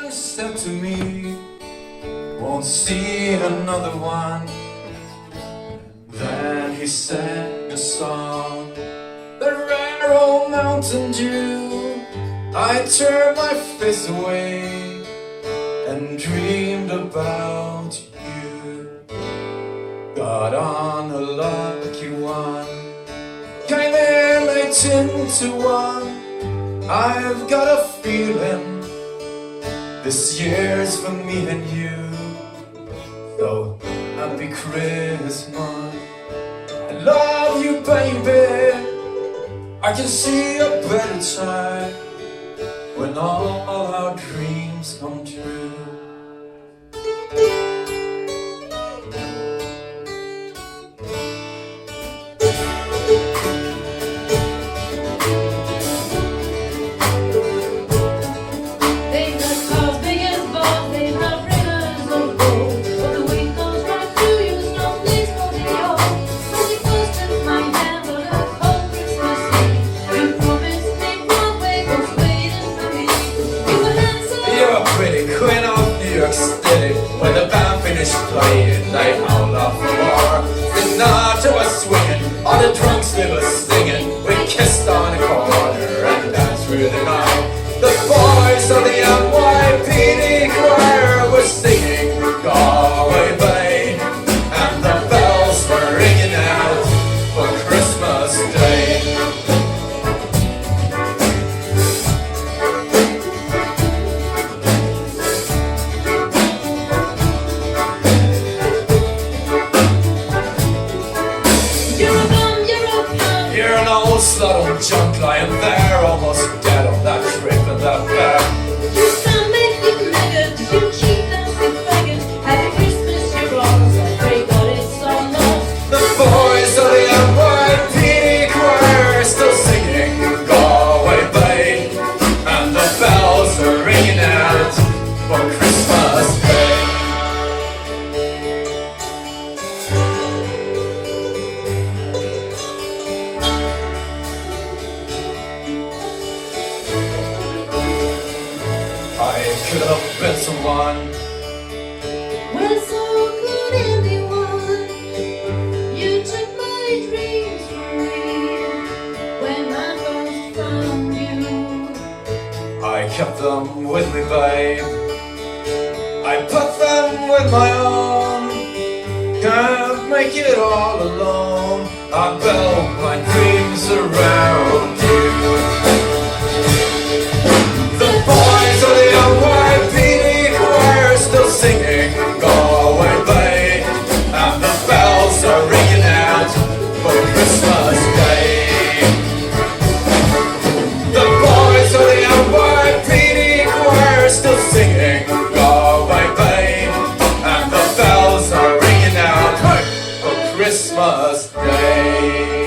man said to me, won't see another one. Then he sang a song that ran around Mountain Dew. I turned my face away and dreamed about you. Got on a lucky one, came in 18 to 1. I've got a feeling this year's for me and you. So happy Christmas, I love you baby. I can see a better time when all our dreams come true. When the band finished playing, they howled off the bar. The nacho was swinging, all the drunks they were singing. We kissed on the corner and danced through the night. The boys of the NYPD choir were singing Galway Bay, and the bells were ringing out for Christmas Day. You're an old slut on junk lying there, almost dead on that trip and that bed. You sound make maggot, you cheap nasty faggot. Happy Christmas, you're ours, I pray God it's all lost. The boys of the NYPD choir are still singing Galway Bay, and the bells are ringing out for Christmas Day. I could have been someone. Well, so could anyone. You took my dreams from me when I first found you. I kept them with me, babe. I put them with my own. Can't make it all alone. I built my dreams around you. The boys of the NYPD choir are still singing Galway Bay, and the bells are ringing out for Christmas Day. The boys of the NYPD choir are still singing Galway Bay, and the bells are ringing out for Christmas Day.